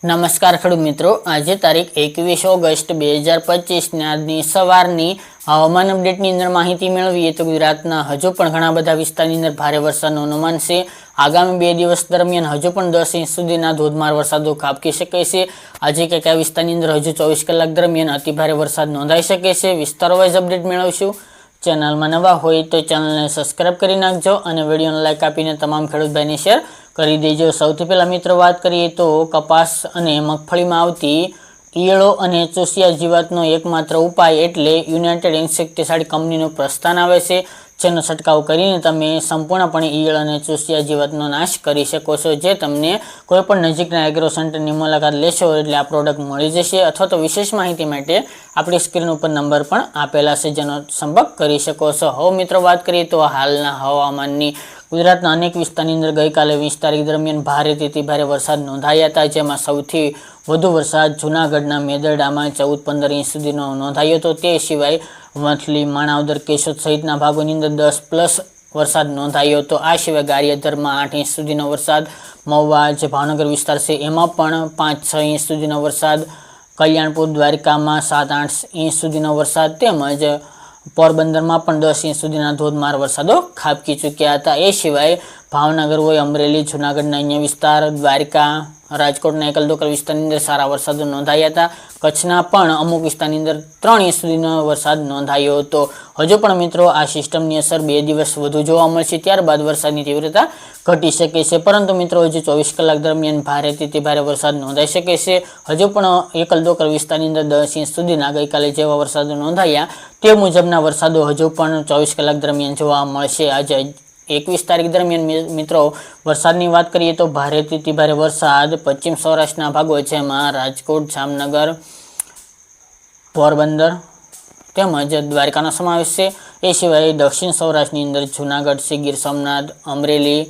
નમસ્કાર ખેડૂત મિત્રો, આજે તારીખ 21 ઓગસ્ટ 2025 ને આજની સવારની હવામાન અપડેટની અંદર માહિતી મેળવીએ તો ગુજરાતના હજુ પણ ઘણા બધા વિસ્તારની અંદર ભારે વરસાદનું અનુમાન છે। આગામી 2 દિવસ દરમિયાન હજુ પણ 10 ઇંચ સુધીના ધોધમાર વરસાદો ખાબકી શકે છે। આજે કયા વિસ્તારની અંદર હજુ 24 કલાક દરમિયાન અતિભારે વરસાદ નોંધાઈ શકે છે, વિસ્તારો વાઇઝ અપડેટ મેળવશું। ચેનલમાં નવા હોય તો ચેનલને સબસ્ક્રાઇબ કરી નાખજો અને વિડીયોને લાઇક આપીને તમામ ખેડૂત ભાઈને શેર કરી દેજો। સૌથી પહેલા મિત્રો વાત કરીએ તો કપાસ અને મગફળીમાં આવતી ઈયળો અને ચૂસિયા જીવાતનો એકમાત્ર ઉપાય એટલે યુનાઇટેડ ઇન્સેક્ટિસાઇડ કંપનીનું પ્રસ્થાન આવે છે, જેનો છંટકાવ કરીને તમે સંપૂર્ણપણે ઈયળ અને ચૂસિયા જીવાતનો નાશ કરી શકો છો। જે તમને કોઈપણ નજીકના એગ્રો સેન્ટરની મુલાકાત લેશો એટલે આ પ્રોડક્ટ મળી જશે, અથવા તો વિશેષ માહિતી માટે આપણી સ્ક્રીન ઉપર નંબર પણ આપેલા છે, જેનો સંપર્ક કરી શકો છો। હવે મિત્રો વાત કરીએ તો હાલના હવામાનની। ગુજરાતના અનેક વિસ્તારની અંદર ગઈકાલે 20 તારીખ દરમિયાન ભારેથી ભારે વરસાદ નોંધાયા હતા, જેમાં સૌથી વધુ વરસાદ જૂનાગઢના મેદરડામાં 14-15 ઇંચ સુધીનો નોંધાયો હતો। તે સિવાય વંથલી, માણાવદર, કેશોદ સહિતના ભાગોની અંદર 10+ વરસાદ નોંધાયો હતો। આ સિવાય ગારિયાધરમાં 8 ઇંચ સુધીનો વરસાદ, મહુવા જે ભાવનગર વિસ્તાર છે એમાં પણ 5-6 ઇંચ સુધીનો વરસાદ, કલ્યાણપુર, દ્વારકામાં 7-8 ઇંચ સુધીનો વરસાદ, તેમજ પોરબંદરમાં પણ 10 ઇંચ સુધીના ધોધમાર વરસાદો ખાબકી ચૂક્યા હતા। એ સિવાય ભાવનગર હોય, અમરેલી, જૂનાગઢના અન્ય વિસ્તાર, દ્વારકા, રાજકોટના એકલ-દોકલ વિસ્તારની અંદર સારા વરસાદો નોંધાયા હતા। કચ્છના પણ અમુક વિસ્તારની અંદર 3 ઇંચ સુધીનો વરસાદ નોંધાયો હતો। હજુ પણ મિત્રો આ સિસ્ટમની અસર 2 દિવસ વધુ જોવા મળશે, ત્યારબાદ વરસાદની તીવ્રતા ઘટી શકે છે, પરંતુ મિત્રો હજુ 24 કલાક દરમિયાન ભારેથી ભારે વરસાદ નોંધાઈ શકે છે। હજુ પણ એકલ-દોકલ વિસ્તારની અંદર 10 ઇંચ સુધીના ગઈકાલે જેવા વરસાદો નોંધાયા તે મુજબના વરસાદો હજુ પણ 24 કલાક દરમિયાન જોવા મળશે। આજે 21 તારીખ દરમિયાન મિત્રો વરસાદની વાત કરીએ તો ભારેથી ભારે વરસાદ પશ્ચિમ સૌરાષ્ટ્રના ભાગો, જેમાં રાજકોટ, જામનગર, પોરબંદર તેમજ દ્વારકાનો સમાવેશ છે। એ સિવાય દક્ષિણ સૌરાષ્ટ્રની અંદર જૂનાગઢ છે, ગીર સોમનાથ, અમરેલી,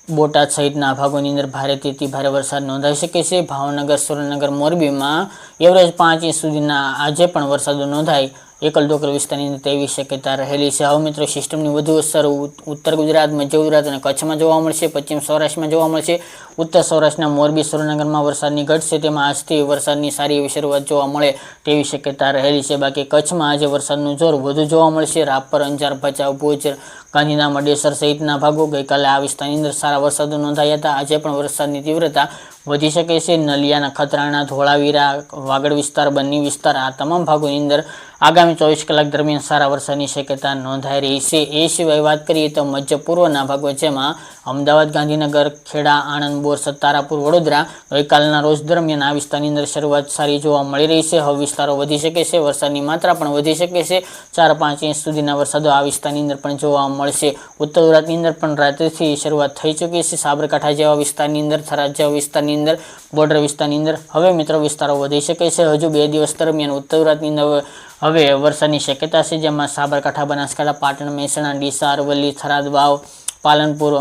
બોટાદ સહિતના ભાગોની અંદર ભારેથી ભારે વરસાદ નોંધાઈ શકે છે। ભાવનગર, સુરેન્દ્રનગર, મોરબીમાં એવરેજ 5 ઇંચ સુધીના આજે પણ વરસાદો નોંધાય એકલ-દોકલ વિસ્તારની અંદર તેવી શક્યતા રહેલી છે। હવે મિત્રો સિસ્ટમની વધુ અસર ઉત્તર ગુજરાત, મધ્ય ગુજરાત અને કચ્છમાં જોવા મળશે, પશ્ચિમ સૌરાષ્ટ્રમાં જોવા મળશે। ઉત્તર સૌરાષ્ટ્રના મોરબી, સુરેન્દ્રનગરમાં વરસાદની ઘટશે, તેમાં આજથી વરસાદની સારી એવી શરૂઆત જોવા મળે તેવી શક્યતા રહેલી છે। બાકી કચ્છમાં આજે વરસાદનું જોર વધુ જોવા મળશે। રાપર, અંજાર, ભચાઉ, ભુજ, ગાંધીધામ, અડેસર સહિતના ભાગો ગઈકાલે આ વિસ્તારની અંદર સારા વરસાદો નોંધાયા હતા। આજે પણ વરસાદની તીવ્રતા વધી શકે છે। નલિયા, નખત્રાણા, ધોળાવીરા, વાગડ વિસ્તાર, બન્ની વિસ્તાર આ તમામ ભાગોની અંદર આગામી 24 કલાક દરમિયાન સારા વરસાદની શક્યતા નોંધાઈ રહી છે। એ સિવાય વાત કરીએ તો મધ્ય પૂર્વના ભાગો, જેમાં અમદાવાદ, ગાંધીનગર, ખેડા, આણંદ, બોરસદ, તારાપુર, વડોદરા ગઈકાલના રોજ દરમિયાન આ વિસ્તારની અંદર શરૂઆત સારી જોવા મળી રહી છે। હવે વિસ્તારો વધી શકે છે, વરસાદની માત્રા પણ વધી શકે છે। 4-5 ઇંચ સુધીના વરસાદો આ વિસ્તારની અંદર પણ જોવા મળશે। ઉત્તર ગુજરાતની અંદર પણ રાત્રિથી શરૂઆત થઈ ચૂકી છે। સાબરકાંઠા જેવા વિસ્તારની અંદર, થરાદ જેવા વિસ્તારની અંદર, બોર્ડર વિસ્તારની અંદર હવે મિત્રો વિસ્તારો વધી શકે છે। હજુ 2 દિવસ દરમિયાન ઉત્તર ગુજરાતની અંદર હવે વરસાદની શક્યતા છે, જેમાં સાબરકાંઠા, બનાસકાંઠા, પાટણ, મહેસાણા, ડીસા, અરવલ્લી, થરાદ, વાવ, પાલનપુર,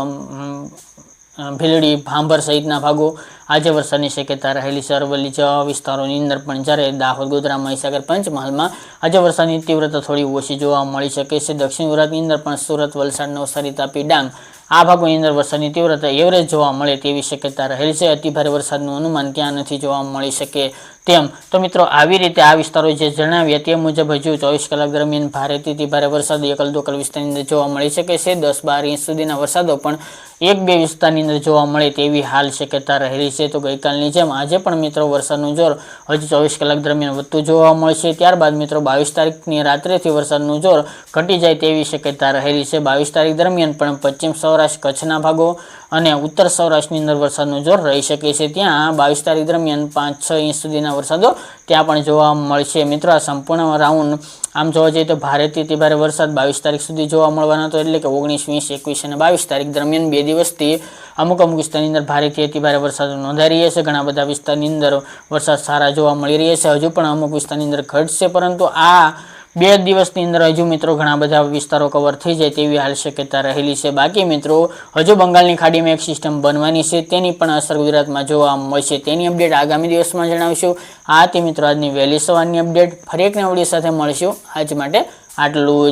ભીલડી, ભાંભર સહિતના ભાગો આજે વરસાદની શક્યતા રહેલી છે। અરવલ્લી જેવા વિસ્તારોની અંદર પણ, જ્યારે દાહોદ, ગોધરા, મહીસાગર, પંચમહાલમાં આજે વરસાદની તીવ્રતા થોડી ઓછી જોવા મળી શકે છે। દક્ષિણ ગુજરાતની અંદર પણ સુરત, વલસાડ, નવસારી, તાપી, ડાંગ આ ભાગોની અંદર વરસાદની તીવ્રતા એવરેજ જોવા મળે તેવી શક્યતા રહેલી છે। અતિભારે વરસાદનું અનુમાન ક્યાં નથી જોવા મળી શકે તેમ। તો મિત્રો આવી રીતે આ વિસ્તારો જે જણાવ્યા તે મુજબ હજુ 24 કલાક દરમિયાન ભારેથી ભારે વરસાદ એકલ-દોકલ વિસ્તારની અંદર જોવા મળી શકે છે। 10-12 ઇંચ સુધીના વરસાદો પણ 1-2 વિસ્તારની અંદર જોવા મળે તેવી હાલ શક્યતા રહેલી છે। તો ગઈકાલની જેમ આજે પણ મિત્રો વરસાદનું જોર હજુ 24 કલાક દરમિયાન વધતું જોવા મળશે। ત્યારબાદ મિત્રો 22 તારીખની રાત્રેથી વરસાદનું જોર ઘટી જાય તેવી શક્યતા રહેલી છે। 22 તારીખ દરમિયાન પણ પશ્ચિમ સૌરાષ્ટ્ર, કચ્છના ભાગો અને ઉત્તર સૌરાષ્ટ્રની અંદર વરસાદનું જોર રહી શકે છે। ત્યાં 22 તારીખ દરમિયાન 5-6 ઇંચ સુધીના વરસાદો ત્યાં પણ જોવા મળશે। મિત્રો આ સંપૂર્ણ રાઉન્ડ આમ જોવા જઈએ તો ભારેથી ભારે વરસાદ 22 તારીખ સુધી જોવા મળવાનો હતો, એટલે કે 19, 20, 21 અને 22 તારીખ દરમિયાન 2 દિવસથી અમુક વિસ્તારની અંદર ભારેથી ભારે વરસાદ નોંધાઈ રહ્યા છે। ઘણા બધા વિસ્તારની અંદર વરસાદ સારા જોવા મળી રહ્યા છે। હજુ પણ અમુક વિસ્તારની અંદર ઘટશે, પરંતુ આ 2 દિવસની અંદર હજુ મિત્રો ઘણા બધા વિસ્તારો કવર થઈ જાય તેવી હાલ શક્યતા રહેલી છે। બાકી મિત્રો હજુ બંગાળની ખાડીમાં એક સિસ્ટમ બનવાની છે, તેની પણ અસર ગુજરાતમાં જોવા મળશે। તેની અપડેટ આગામી દિવસમાં જણાવીશું। આ તે મિત્રો આજની વહેલી સવારની અપડેટ। ફરી એક નવા વિડીયો સાથે મળીશું। આજ માટે આટલું।